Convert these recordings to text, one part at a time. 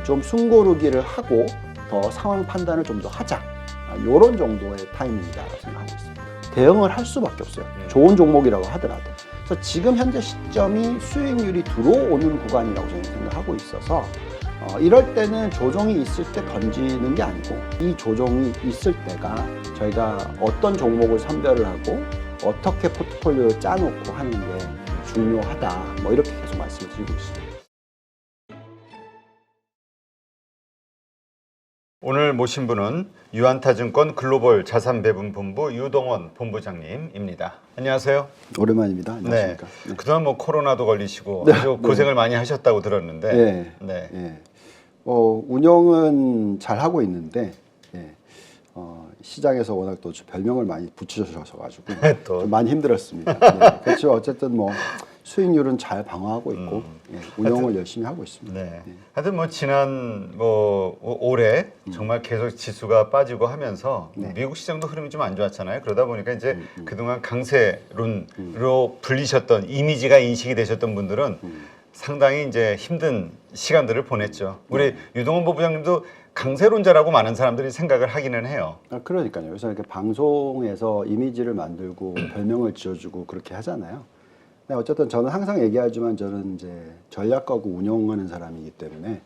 좀 숨고르기를 하고 더 상황 판단을 좀 더 하자. 이런 정도의 타이밍이다라고 생각하고 있습니다. 대응을 할 수밖에 없어요. 좋은 종목이라고 하더라도. 그래서 지금 현재 시점이 수익률이 들어오는 구간이라고 저는 생각하고 있어서 이럴 때는 조정이 있을 때 던지는 게 아니고 이 조정이 있을 때가 저희가 어떤 종목을 선별을 하고 어떻게 포트폴리오를 짜놓고 하는 게 중요하다. 뭐 이렇게 계속 말씀을 드리고 있습니다. 오늘 모신 분은 유한타증권 글로벌 자산배분본부 유동원 본부장님입니다. 안녕하세요. 오랜만입니다. 안녕하십니까. 네. 그동안 뭐 코로나도 걸리시고 아주 고생을 많이 하셨다고 들었는데. 운영은 잘 하고 있는데 시장에서 워낙 또 별명을 많이 붙여주셔가지고 좀 많이 힘들었습니다. 그렇죠. 어쨌든 뭐 수익률은 잘 방어하고 있고 운영을 하여튼, 열심히 하고 있습니다. 하여튼 뭐 지난 올해 정말 계속 지수가 빠지고 하면서 미국 시장도 흐름이 좀 안 좋았잖아요. 그러다 보니까 이제 그동안 강세론으로 불리셨던 이미지가 인식이 되셨던 분들은 상당히 이제 힘든 시간들을 보냈죠. 우리 유동원 본부장님도 강세론자라고 많은 사람들이 생각을 하기는 해요. 그러니까요. 그래서 이렇게 방송에서 이미지를 만들고 별명을 지어주고 그렇게 하잖아요. 근데 어쨌든 저는 항상 얘기하지만 저는 이제 전략가고 운영하는 사람이기 때문에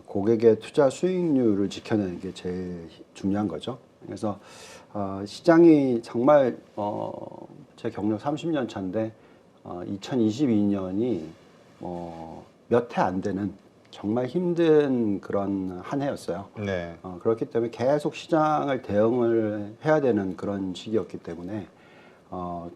고객의 투자 수익률을 지켜내는 게 제일 중요한 거죠. 그래서 시장이 정말 제 경력 30년 차인데 2022년이 몇 해 안 되는 정말 힘든 그런 한 해였어요. 그렇기 때문에 계속 시장을 대응을 해야 되는 그런 시기였기 때문에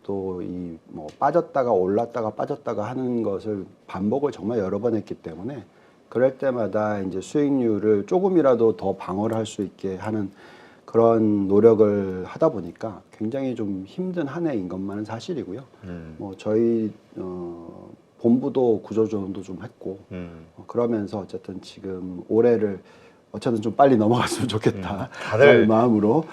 또 이 뭐 빠졌다가 올랐다가 빠졌다가 하는 것을 반복을 정말 여러 번 했기 때문에 그럴 때마다 이제 수익률을 조금이라도 더 방어를 할 수 있게 하는 그런 노력을 하다 보니까 굉장히 좀 힘든 한 해인 것만은 사실이고요. 뭐 저희 본부도 구조조정도 좀 했고 그러면서 어쨌든 지금 올해를 어쨌든 좀 빨리 넘어갔으면 좋겠다. 다들 마음으로.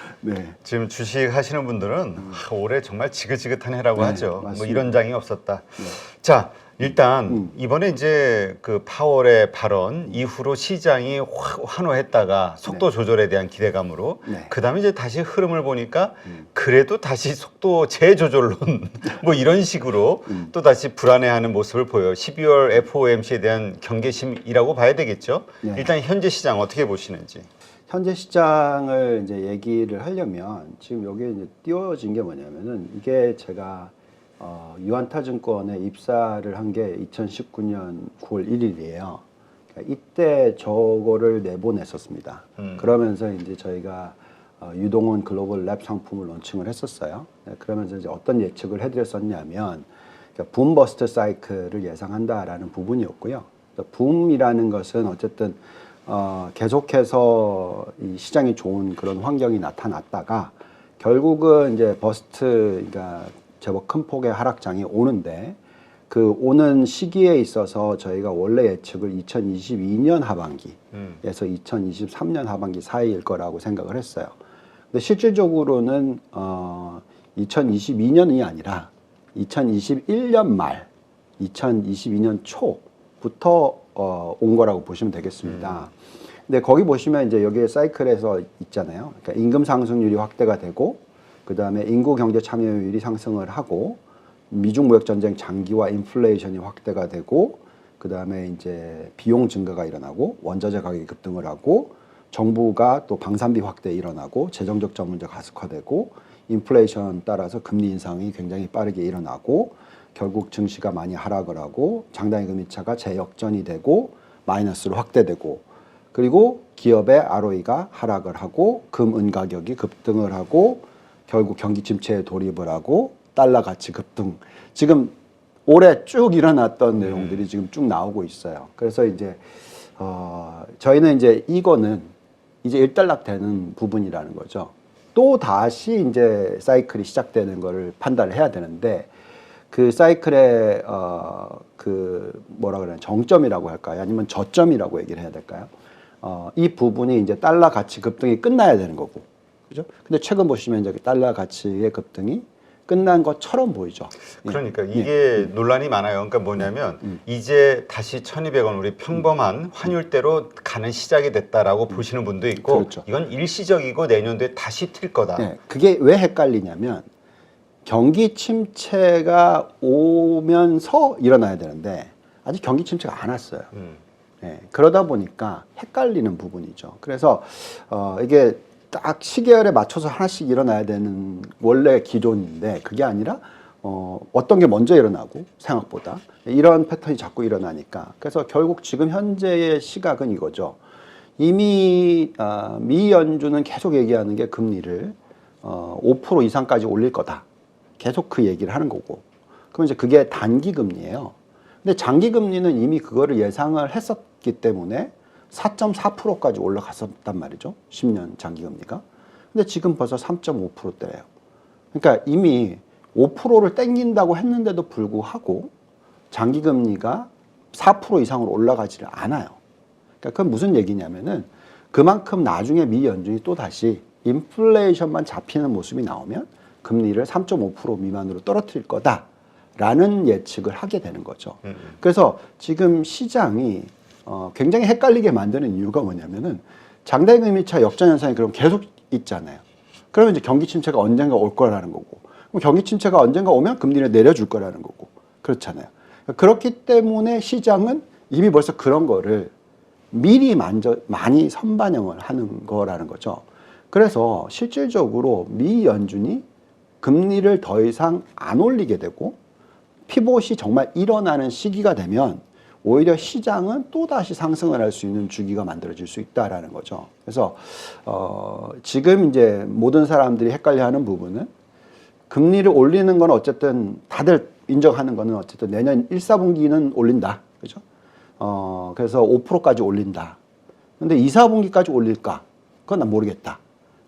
지금 주식 하시는 분들은 올해 정말 지긋지긋한 해라고 하죠. 맞습니다. 뭐 이런 장이 없었다. 자, 일단 이번에 이제 그 파월의 발언 이후로 시장이 환호했다가 속도 조절에 대한 기대감으로 그다음에 이제 다시 흐름을 보니까 그래도 다시 속도 재조절론 뭐 이런 식으로 또 다시 불안해하는 모습을 보여요. 12월 FOMC에 대한 경계심이라고 봐야 되겠죠. 일단 현재 시장 어떻게 보시는지. 현재 시장을 이제 얘기를 하려면 지금 여기에 이제 띄워진 게 뭐냐면은 이게 제가 유한타증권에 입사를 한 게 2019년 9월 1일이에요. 그러니까 이때 저거를 내보냈었습니다. 그러면서 이제 저희가 유동원 글로벌 랩 상품을 론칭을 했었어요. 그러면서 이제 어떤 예측을 해드렸었냐면 그러니까 붐 버스트 사이클을 예상한다라는 부분이었고요. 붐이라는 것은 어쨌든 계속해서 이 시장이 좋은 그런 환경이 나타났다가 결국은 이제 버스트, 그러니까 제법 큰 폭의 하락장이 오는데 그 오는 시기에 있어서 저희가 원래 예측을 2022년 하반기에서 2023년 하반기 사이일 거라고 생각을 했어요. 근데 실질적으로는 2022년이 아니라 2021년 말, 2022년 초부터 온 거라고 보시면 되겠습니다. 근데 거기 보시면 이제 여기에 사이클에서 있잖아요. 그러니까 임금 상승률이 확대가 되고 그 다음에 인구 경제 참여율이 상승을 하고 미중 무역 전쟁 장기화 인플레이션이 확대가 되고 그 다음에 이제 비용 증가가 일어나고 원자재 가격이 급등을 하고 정부가 또 방산비 확대 일어나고 재정 적자 문제 가속화되고 인플레이션 따라서 금리 인상이 굉장히 빠르게 일어나고 결국 증시가 많이 하락을 하고 장단기 금리차가 재역전이 되고 마이너스로 확대되고 그리고 기업의 ROE가 하락을 하고 금, 은 가격이 급등을 하고 결국 경기 침체에 돌입을 하고 달러 가치 급등. 지금 올해 쭉 일어났던 내용들이 지금 쭉 나오고 있어요. 그래서 이제 저희는 이제 이거는 이제 일단락 되는 부분이라는 거죠. 또 다시 이제 사이클이 시작되는 거를 판단을 해야 되는데 그 사이클의 그 뭐라 그래야 정점이라고 할까요? 아니면 저점이라고 얘기를 해야 될까요? 이 부분이 이제 달러 가치 급등이 끝나야 되는 거고. 그죠? 근데 최근 보시면 이제 달러 가치의 급등이 끝난 것처럼 보이죠. 그러니까 이게 논란이 많아요. 그러니까 뭐냐면 이제 다시 1,200원 우리 평범한 환율대로 가는 시작이 됐다라고 보시는 분도 있고 그렇죠. 이건 일시적이고 내년도에 다시 튈 거다. 네, 그게 왜 헷갈리냐면 경기 침체가 오면서 일어나야 되는데 아직 경기 침체가 안 왔어요. 네, 그러다 보니까 헷갈리는 부분이죠. 그래서 이게 딱 시계열에 맞춰서 하나씩 일어나야 되는 원래 기존인데 그게 아니라 어떤 게 먼저 일어나고 생각보다 이런 패턴이 자꾸 일어나니까 그래서 결국 지금 현재의 시각은 이거죠. 이미 미 연준은 계속 얘기하는 게 금리를 5% 이상까지 올릴 거다. 계속 그 얘기를 하는 거고. 그럼 이제 그게 단기 금리예요. 근데 장기 금리는 이미 그거를 예상을 했었기 때문에 4.4%까지 올라갔었단 말이죠. 10년 장기 금리가. 근데 지금 벌써 3.5%대예요. 그러니까 이미 5%를 땡긴다고 했는데도 불구하고 장기 금리가 4% 이상으로 올라가지를 않아요. 그러니까 그건 무슨 얘기냐면은 그만큼 나중에 미 연준이 또 다시 인플레이션만 잡히는 모습이 나오면 금리를 3.5% 미만으로 떨어뜨릴 거다라는 예측을 하게 되는 거죠. 그래서 지금 시장이 굉장히 헷갈리게 만드는 이유가 뭐냐면은 장대금리차 역전 현상이 그럼 계속 있잖아요. 그러면 이제 경기 침체가 언젠가 올 거라는 거고, 그럼 경기 침체가 언젠가 오면 금리를 내려줄 거라는 거고, 그렇잖아요. 그렇기 때문에 시장은 이미 벌써 그런 거를 미리 많이 선반영을 하는 거라는 거죠. 그래서 실질적으로 미 연준이 금리를 더 이상 안 올리게 되고 피봇이 정말 일어나는 시기가 되면 오히려 시장은 또다시 상승을 할 수 있는 주기가 만들어질 수 있다라는 거죠. 그래서 지금 이제 모든 사람들이 헷갈려하는 부분은 금리를 올리는 건 어쨌든 다들 인정하는 거는 어쨌든 내년 1, 4분기는 올린다. 그죠? 그래서 5%까지 올린다. 근데 2, 4분기까지 올릴까? 그건 난 모르겠다.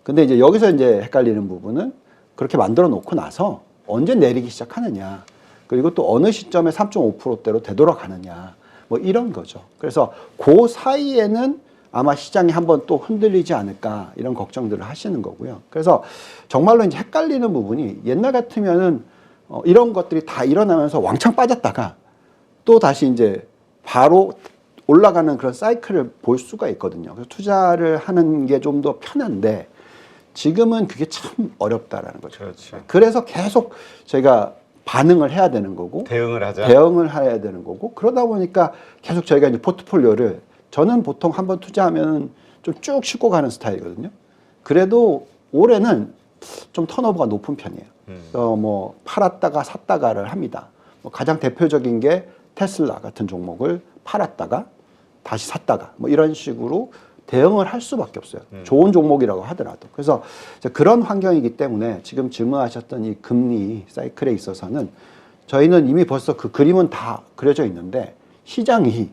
근데 이제 여기서 이제 헷갈리는 부분은 그렇게 만들어 놓고 나서 언제 내리기 시작하느냐. 그리고 또 어느 시점에 3.5%대로 되돌아가느냐. 뭐 이런 거죠. 그래서 그 사이에는 아마 시장이 한번 또 흔들리지 않을까 이런 걱정들을 하시는 거고요. 그래서 정말로 이제 헷갈리는 부분이 옛날 같으면은 이런 것들이 다 일어나면서 왕창 빠졌다가 또 다시 이제 바로 올라가는 그런 사이클을 볼 수가 있거든요. 그래서 투자를 하는 게 좀 더 편한데 지금은 그게 참 어렵다라는 거죠. 그렇죠. 그래서 계속 저희가 반응을 해야 되는 거고 대응을 하자. 대응을 해야 되는 거고 그러다 보니까 계속 저희가 이제 포트폴리오를 저는 보통 한번 투자하면 좀 쭉 싣고 가는 스타일이거든요. 그래도 올해는 좀 턴오버가 높은 편이에요. 뭐 팔았다가 샀다가를 합니다. 뭐 가장 대표적인 게 테슬라 같은 종목을 팔았다가 다시 샀다가 뭐 이런 식으로 대응을 할 수밖에 없어요. 좋은 종목이라고 하더라도. 그래서 그런 환경이기 때문에 지금 질문하셨던 이 금리 사이클에 있어서는 저희는 이미 벌써 그 그림은 다 그려져 있는데 시장이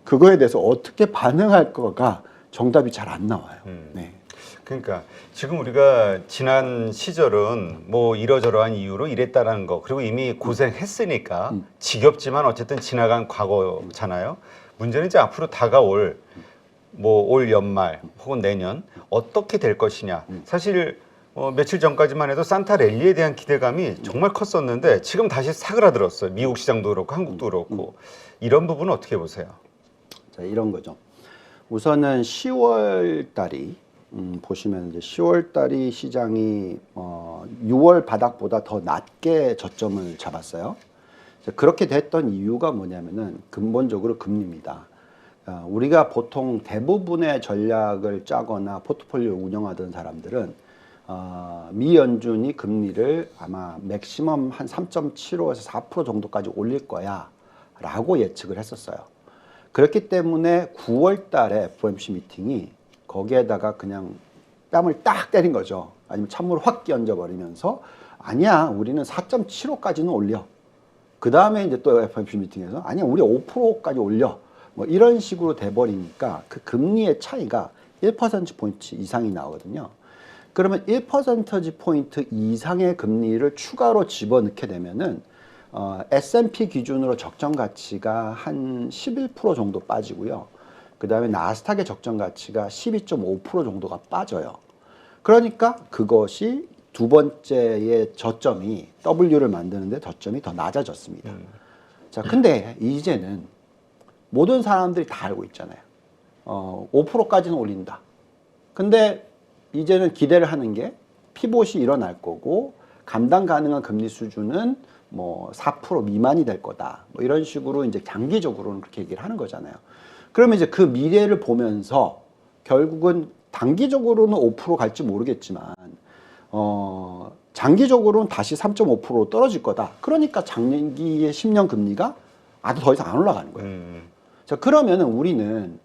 그거에 대해서 어떻게 반응할 거가 정답이 잘 안 나와요. 네. 그러니까 지금 우리가 지난 시절은 뭐 이러저러한 이유로 이랬다라는 거 그리고 이미 고생했으니까 지겹지만 어쨌든 지나간 과거잖아요. 문제는 이제 앞으로 다가올 뭐 올 연말 혹은 내년 어떻게 될 것이냐. 사실 며칠 전까지만 해도 산타 랠리에 대한 기대감이 정말 컸었는데 지금 다시 사그라들었어요. 미국 시장도 그렇고 한국도 그렇고 이런 부분은 어떻게 보세요? 자, 이런 거죠. 우선은 10월 달이 보시면 이제 10월 달이 시장이 6월 바닥보다 더 낮게 저점을 잡았어요. 그렇게 됐던 이유가 뭐냐면은 근본적으로 금리입니다. 우리가 보통 대부분의 전략을 짜거나 포트폴리오 운영하던 사람들은 미 연준이 금리를 아마 맥시멈 한 3.75에서 4% 정도까지 올릴 거야 라고 예측을 했었어요. 그렇기 때문에 9월 달에 FOMC 미팅이 거기에다가 그냥 뺨을 딱 때린 거죠. 아니면 찬물을 확 끼얹어버리면서 아니야 우리는 4.75까지는 올려. 그 다음에 이제 또 FOMC 미팅에서 아니야 우리 5%까지 올려. 뭐 이런 식으로 돼버리니까 그 금리의 차이가 1%포인트 이상이 나오거든요. 그러면 1%포인트 이상의 금리를 추가로 집어넣게 되면은 S&P 기준으로 적정 가치가 한 11% 정도 빠지고요. 그 다음에 나스닥의 적정 가치가 12.5% 정도가 빠져요. 그러니까 그것이 두 번째의 저점이 W를 만드는데 저점이 더 낮아졌습니다. 자, 근데 이제는 모든 사람들이 다 알고 있잖아요. 5%까지는 올린다. 근데 이제는 기대를 하는 게 피봇이 일어날 거고 감당 가능한 금리 수준은 뭐 4% 미만이 될 거다. 뭐 이런 식으로 이제 장기적으로는 그렇게 얘기를 하는 거잖아요. 그러면 이제 그 미래를 보면서 결국은 단기적으로는 5% 갈지 모르겠지만 장기적으로는 다시 3.5%로 떨어질 거다. 그러니까 장기의 10년 금리가 아주 더 이상 안 올라가는 거예요. 자, 그러면은 우리는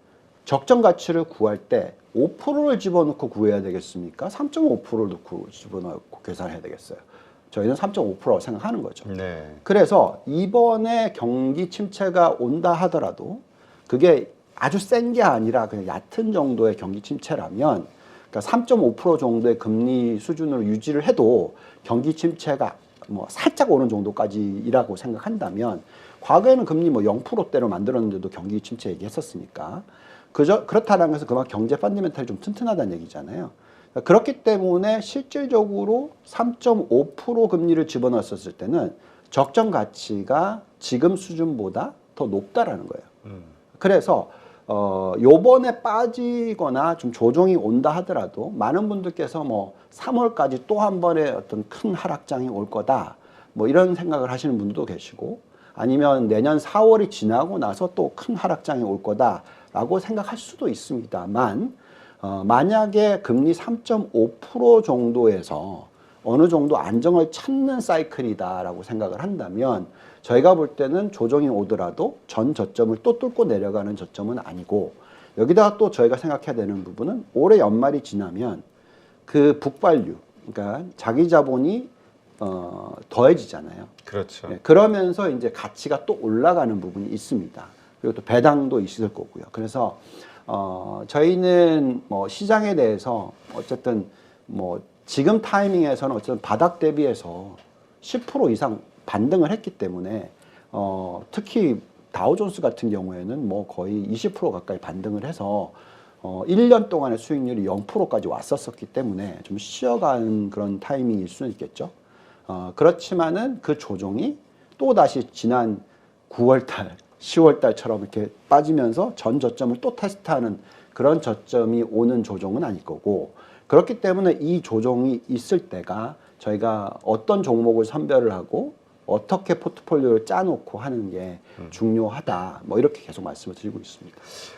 적정 가치를 구할 때 5%를 집어넣고 구해야 되겠습니까? 3.5%를 넣고 집어넣고 계산해야 되겠어요. 저희는 3.5%라고 생각하는 거죠. 네. 그래서 이번에 경기 침체가 온다 하더라도 그게 아주 센 게 아니라 그냥 얕은 정도의 경기 침체라면, 그러니까 3.5% 정도의 금리 수준으로 유지를 해도 경기 침체가 뭐 살짝 오는 정도까지라고 생각한다면, 과거에는 금리 뭐 0%대로 만들었는데도 경기 침체 얘기했었으니까 그렇다는 것은 그만 경제 펀더멘탈이 좀 튼튼하다는 얘기잖아요. 그렇기 때문에 실질적으로 3.5% 금리를 집어넣었을 때는 적정 가치가 지금 수준보다 더 높다라는 거예요. 그래서 요번에 빠지거나 좀 조정이 온다 하더라도 많은 분들께서 뭐 3월까지 또 한 번의 어떤 큰 하락장이 올 거다, 뭐 이런 생각을 하시는 분들도 계시고, 아니면 내년 4월이 지나고 나서 또 큰 하락장이 올 거다라고 생각할 수도 있습니다만, 만약에 금리 3.5% 정도에서 어느 정도 안정을 찾는 사이클이다라고 생각을 한다면, 저희가 볼 때는 조정이 오더라도 전 저점을 또 뚫고 내려가는 저점은 아니고, 여기다가 또 저희가 생각해야 되는 부분은 올해 연말이 지나면 그 북발류, 그러니까 자기 자본이 더해지잖아요. 그렇죠. 네, 그러면서 이제 가치가 또 올라가는 부분이 있습니다. 그리고 또 배당도 있을 거고요. 그래서 저희는 뭐 시장에 대해서 어쨌든 뭐 지금 타이밍에서는 어쨌든 바닥 대비해서 10% 이상 반등을 했기 때문에 특히 다우존스 같은 경우에는 뭐 거의 20% 가까이 반등을 해서 1년 동안의 수익률이 0%까지 왔었기 때문에 좀 쉬어가는 그런 타이밍일 수는 있겠죠. 그렇지만은 그 조정이 또 다시 지난 9월달, 10월달처럼 이렇게 빠지면서 전 저점을 또 테스트하는 그런 저점이 오는 조정은 아닐 거고, 그렇기 때문에 이 조정이 있을 때가 저희가 어떤 종목을 선별을 하고 어떻게 포트폴리오를 짜놓고 하는 게 중요하다, 뭐 이렇게 계속 말씀을 드리고 있습니다.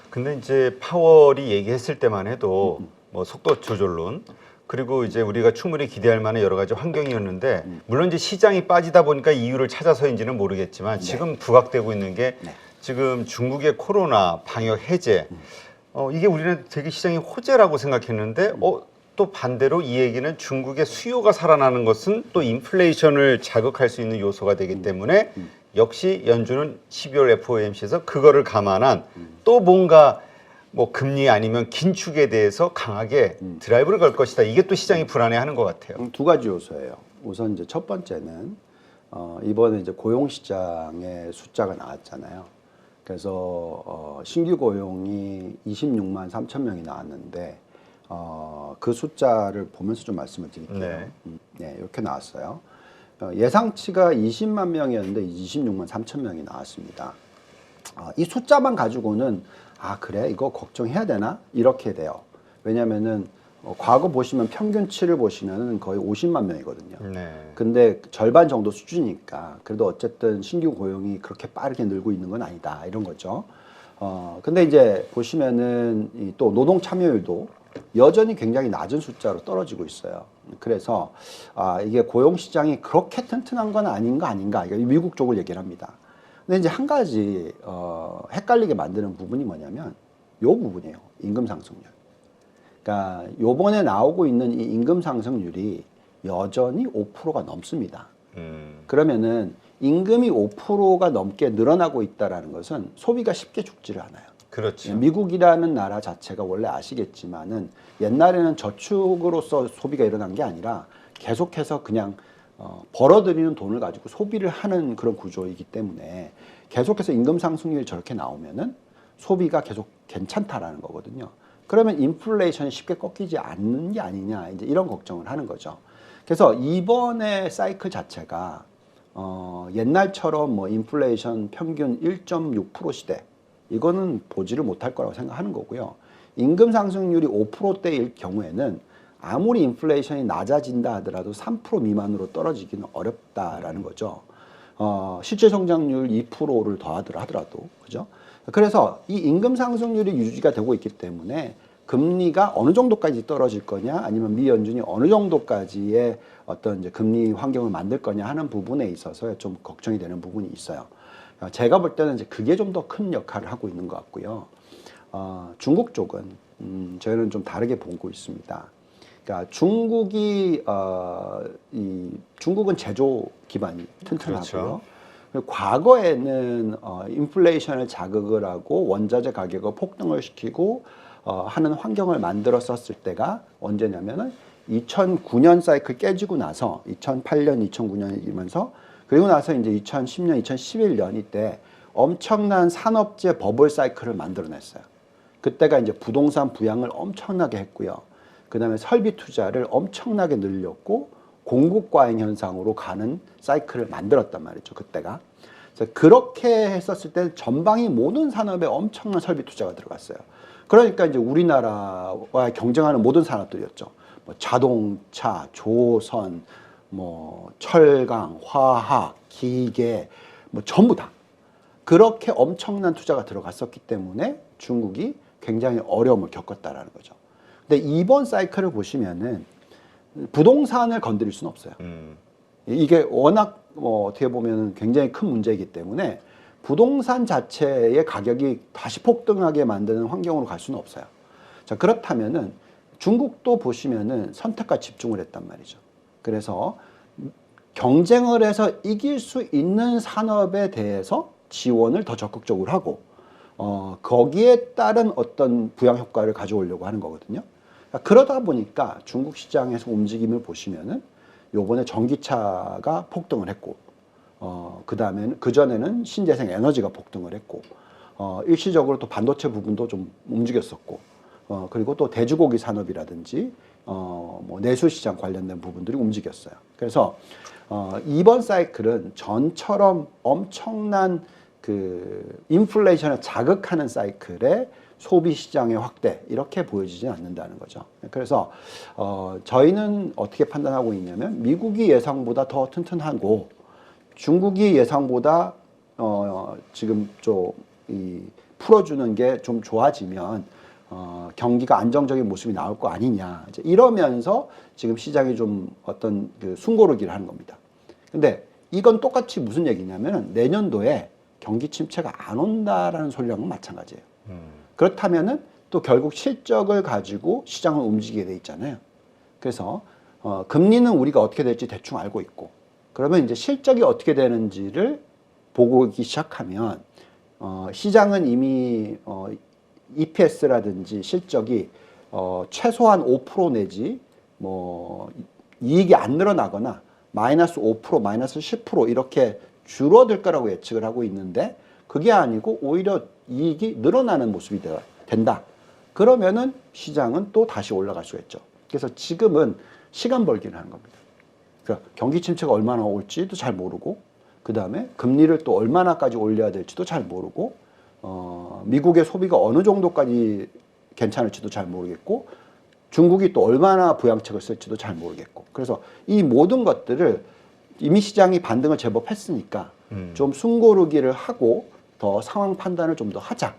근데 이제 파월이 얘기했을 때만 해도 뭐 속도 조절론, 그리고 이제 우리가 충분히 기대할 만한 여러 가지 환경이었는데, 물론 이제 시장이 빠지다 보니까 이유를 찾아서인지는 모르겠지만 지금 부각되고 있는 게 지금 중국의 코로나 방역 해제, 이게 우리는 되게 시장이 호재라고 생각했는데 또 반대로 이 얘기는 중국의 수요가 살아나는 것은 또 인플레이션을 자극할 수 있는 요소가 되기 때문에 역시 연준은 12월 FOMC에서 그거를 감안한 또 뭔가 뭐 금리 아니면 긴축에 대해서 강하게 드라이브를 걸 것이다. 이게 또 시장이 불안해하는 것 같아요. 두 가지 요소예요. 우선 이제 첫 번째는 이번에 이제 고용 시장의 숫자가 나왔잖아요. 그래서 신규 고용이 26만 3천 명이 나왔는데 그 숫자를 보면서 좀 말씀을 드릴게요. 네. 네, 이렇게 나왔어요. 예상치가 20만 명이었는데 26만 3천 명이 나왔습니다. 이 숫자만 가지고는 그래 이거 걱정해야 되나 이렇게 돼요. 왜냐면은 과거 보시면 평균치를 보시면은 거의 50만 명이거든요. 네. 근데 절반 정도 수준이니까 그래도 어쨌든 신규 고용이 그렇게 빠르게 늘고 있는 건 아니다 이런 거죠. 근데 이제 보시면은 또 노동 참여율도 여전히 굉장히 낮은 숫자로 떨어지고 있어요. 그래서 이게 고용 시장이 그렇게 튼튼한 건 아닌가 이거 미국 쪽을 얘기를 합니다. 근데 이제 한 가지 헷갈리게 만드는 부분이 뭐냐면 요 부분이에요. 임금 상승률. 그러니까 요번에 나오고 있는 이 임금 상승률이 여전히 5%가 넘습니다. 그러면은 임금이 5%가 넘게 늘어나고 있다라는 것은 소비가 쉽게 죽지를 않아요. 그렇죠. 미국이라는 나라 자체가 원래 아시겠지만은 옛날에는 저축으로서 소비가 일어난 게 아니라 계속해서 그냥 벌어들이는 돈을 가지고 소비를 하는 그런 구조이기 때문에 계속해서 임금 상승률이 저렇게 나오면은 소비가 계속 괜찮다라는 거거든요. 그러면 인플레이션이 쉽게 꺾이지 않는 게 아니냐 이제 이런 걱정을 하는 거죠. 그래서 이번에 사이클 자체가 옛날처럼 뭐 인플레이션 평균 1.6% 시대 이거는 보지를 못할 거라고 생각하는 거고요. 임금 상승률이 5%대일 경우에는 아무리 인플레이션이 낮아진다 하더라도 3% 미만으로 떨어지기는 어렵다라는 거죠. 실제 성장률 2%를 하더라도 그죠? 그래서 이 임금 상승률이 유지가 되고 있기 때문에 금리가 어느 정도까지 떨어질 거냐, 아니면 미 연준이 어느 정도까지의 어떤 이제 금리 환경을 만들 거냐 하는 부분에 있어서 좀 걱정이 되는 부분이 있어요. 제가 볼 때는 이제 그게 좀 더 큰 역할을 하고 있는 것 같고요. 중국 쪽은 저희는 좀 다르게 보고 있습니다. 그러니까 중국은 제조 기반이 튼튼하고요. 그렇죠. 과거에는 인플레이션을 자극을 하고 원자재 가격을 폭등을 시키고 하는 환경을 만들었었을 때가 언제냐면은 2009년 사이클 깨지고 나서 2008년, 2009년이면서 그리고 나서 이제 2010년, 2011년 이때 엄청난 산업재 버블 사이클을 만들어냈어요. 그때가 이제 부동산 부양을 엄청나게 했고요. 그 다음에 설비 투자를 엄청나게 늘렸고 공급 과잉 현상으로 가는 사이클을 만들었단 말이죠. 그때가. 그래서 그렇게 했었을 때 전방위 모든 산업에 엄청난 설비 투자가 들어갔어요. 그러니까 이제 우리나라와 경쟁하는 모든 산업들이었죠. 뭐 자동차, 조선, 뭐 철강, 화학, 기계, 뭐 전부 다 그렇게 엄청난 투자가 들어갔었기 때문에 중국이 굉장히 어려움을 겪었다라는 거죠. 근데 이번 사이클을 보시면은 부동산을 건드릴 수는 없어요. 이게 워낙 뭐 어떻게 보면 굉장히 큰 문제이기 때문에 부동산 자체의 가격이 다시 폭등하게 만드는 환경으로 갈 수는 없어요. 자, 그렇다면은 중국도 보시면은 선택과 집중을 했단 말이죠. 그래서 경쟁을 해서 이길 수 있는 산업에 대해서 지원을 더 적극적으로 하고 거기에 따른 어떤 부양 효과를 가져오려고 하는 거거든요. 그러다 보니까 중국 시장에서 움직임을 보시면은 요번에 전기차가 폭등을 했고 그다음에는 그전에는 신재생 에너지가 폭등을 했고 일시적으로 또 반도체 부분도 좀 움직였었고 그리고 또 돼지고기 산업이라든지 뭐 내수 시장 관련된 부분들이 움직였어요. 그래서 이번 사이클은 전처럼 엄청난 그 인플레이션을 자극하는 사이클에 소비 시장의 확대 이렇게 보여지진 않는다는 거죠. 그래서 저희는 어떻게 판단하고 있냐면 미국이 예상보다 더 튼튼하고 중국이 예상보다 지금 좀 이 풀어주는 게 좀 좋아지면 경기가 안정적인 모습이 나올 거 아니냐 이제 이러면서 지금 시장이 좀 어떤 그 숨고르기를 하는 겁니다. 근데 이건 똑같이 무슨 얘기냐면 내년도에 경기 침체가 안 온다라는 소리랑은 마찬가지예요. 그렇다면은 또 결국 실적을 가지고 시장을 움직이게 돼 있잖아요. 그래서 금리는 우리가 어떻게 될지 대충 알고 있고 그러면 이제 실적이 어떻게 되는지를 보고 오기 시작하면 시장은 이미 EPS라든지 실적이 최소한 5% 내지 뭐 이익이 안 늘어나거나 마이너스 5%, 마이너스 10% 이렇게 줄어들 거라고 예측을 하고 있는데 그게 아니고 오히려 이익이 늘어나는 모습이 된다. 그러면은 시장은 또 다시 올라갈 수가 있죠. 그래서 지금은 시간 벌기를 하는 겁니다. 그러니까 경기 침체가 얼마나 올지도 잘 모르고 그 다음에 금리를 또 얼마나까지 올려야 될지도 잘 모르고 미국의 소비가 어느 정도까지 괜찮을지도 잘 모르겠고 중국이 또 얼마나 부양책을 쓸지도 잘 모르겠고 그래서 이 모든 것들을 이미 시장이 반등을 제법 했으니까 좀 숨고르기를 하고 더 상황 판단을 좀 더 하자.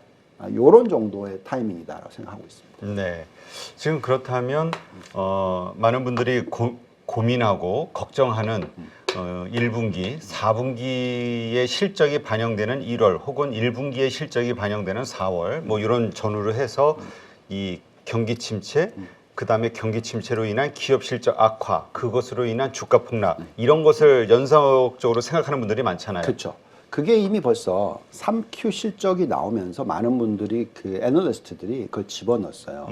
이런 정도의 타이밍이다라고 생각하고 있습니다. 네. 지금 그렇다면 많은 분들이 고민하고 걱정하는 1분기, 4분기의 실적이 반영되는 1월 혹은 1분기의 실적이 반영되는 4월 뭐 이런 전후를 해서 이 경기 침체 그다음에 경기 침체로 인한 기업 실적 악화, 그것으로 인한 주가 폭락 이런 것을 연속적으로 생각하는 분들이 많잖아요. 그렇죠. 그게 이미 벌써 3Q 실적이 나오면서 많은 분들이 그 애널리스트들이 그걸 집어넣었어요.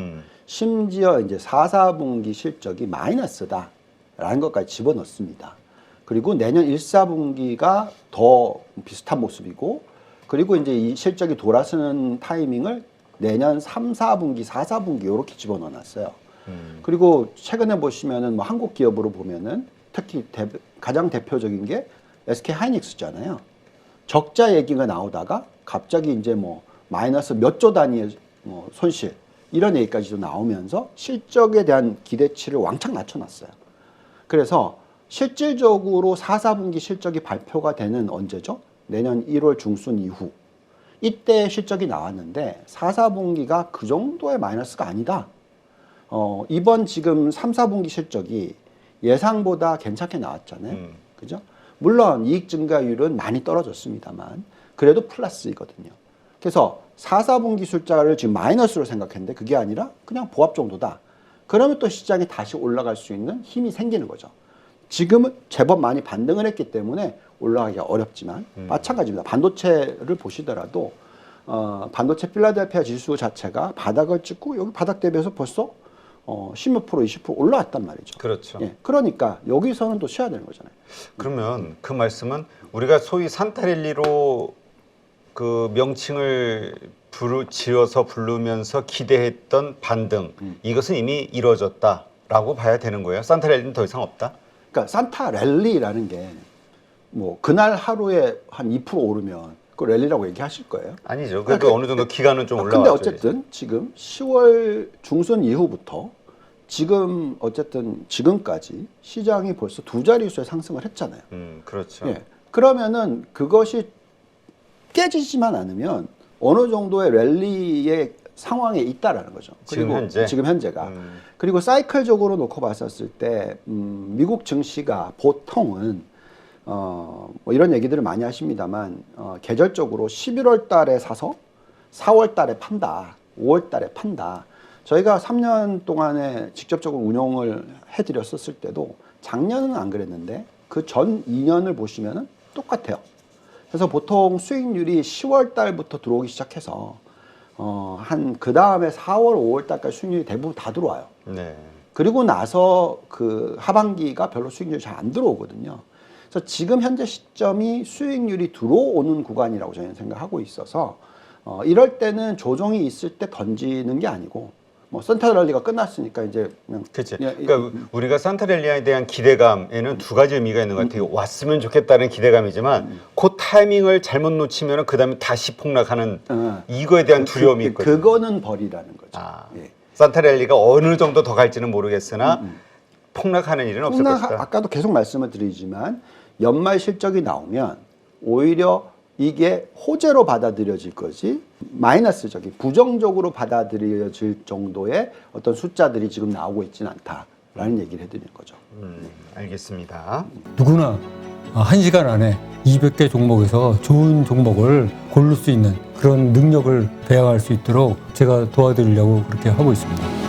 심지어 이제 4, 4분기 실적이 마이너스다라는 것까지 집어넣습니다. 그리고 내년 1, 4분기가 더 비슷한 모습이고 그리고 이제 이 실적이 돌아서는 타이밍을 내년 3, 4분기, 4, 4분기 이렇게 집어넣어놨어요. 그리고 최근에 보시면은 뭐 한국 기업으로 보면은 특히 가장 대표적인 게 SK 하이닉스잖아요. 적자 얘기가 나오다가 갑자기 이제 뭐 마이너스 몇 조 단위의 뭐 손실 이런 얘기까지도 나오면서 실적에 대한 기대치를 왕창 낮춰놨어요. 그래서 실질적으로 4, 4분기 실적이 발표가 되는 언제죠? 내년 1월 중순 이후. 이때 실적이 나왔는데 4, 4분기가 그 정도의 마이너스가 아니다. 이번 지금 3, 4분기 실적이 예상보다 괜찮게 나왔잖아요. 그죠? 물론 이익 증가율은 많이 떨어졌습니다만 그래도 플러스이거든요. 그래서 4, 4분기 숫자를 지금 마이너스로 생각했는데 그게 아니라 그냥 보합 정도다. 그러면 또 시장이 다시 올라갈 수 있는 힘이 생기는 거죠. 지금은 제법 많이 반등을 했기 때문에 올라가기가 어렵지만 마찬가지입니다. 반도체를 보시더라도 반도체 필라델피아 지수 자체가 바닥을 찍고 여기 바닥 대비해서 벌써 10몇 프로, 20% 올라왔단 말이죠. 그렇죠. 예, 그러니까 여기서는 또 쉬어야 되는 거잖아요. 그러면 그 말씀은 우리가 소위 산타랠리로 그 명칭을 지어서 부르면서 기대했던 반등 이것은 이미 이루어졌다라고 봐야 되는 거예요. 산타랠리는 더 이상 없다. 그러니까 산타랠리라는 게 뭐 그날 하루에 한 2% 오르면 그 랠리라고 얘기하실 거예요? 아니죠. 그래도 어느 정도 기간은 좀 올라왔죠. 근데 어쨌든 지금 10월 중순 이후부터 지금 어쨌든 지금까지 시장이 벌써 두 자릿수의 상승을 했잖아요. 그렇죠. 예. 그러면은 그것이 깨지지만 않으면 어느 정도의 랠리의 상황에 있다라는 거죠. 그리고 지금 현재가. 그리고 사이클적으로 놓고 봤었을 때 미국 증시가 보통은 뭐 이런 얘기들을 많이 하십니다만 계절적으로 11월 달에 사서 4월 달에 판다. 5월 달에 판다. 저희가 3년 동안에 직접적으로 운용을 해드렸었을 때도 작년은 안 그랬는데 그 전 2년을 보시면은 똑같아요. 그래서 보통 수익률이 10월 달부터 들어오기 시작해서 한 그 다음에 4월, 5월 달까지 수익률이 대부분 다 들어와요. 네. 그리고 나서 그 하반기가 별로 수익률이 잘 안 들어오거든요. 그래서 지금 현재 시점이 수익률이 들어오는 구간이라고 저희는 생각하고 있어서 이럴 때는 조정이 있을 때 던지는 게 아니고 뭐 산타랠리가 끝났으니까 이제 그냥 그렇지. 그러니까 우리가 산타랠리에 대한 기대감에는 두 가지 의미가 있는 것 같아요. 왔으면 좋겠다는 기대감이지만 그 타이밍을 잘못 놓치면 그 다음에 다시 폭락하는 이거에 대한 두려움이 있거든요. 그거는 벌이라는 거죠. 예. 산타랠리가 어느 정도 더 갈지는 모르겠으나 폭락하는 일은 없을 것이다. 아까도 계속 말씀을 드리지만 연말 실적이 나오면 오히려 이게 호재로 받아들여질 거지 마이너스적인 부정적으로 받아들여질 정도의 어떤 숫자들이 지금 나오고 있지는 않다라는 얘기를 해드리는 거죠. 알겠습니다. 누구나 1시간 안에 200개 종목에서 좋은 종목을 고를 수 있는 그런 능력을 배양할 수 있도록 제가 도와드리려고 그렇게 하고 있습니다.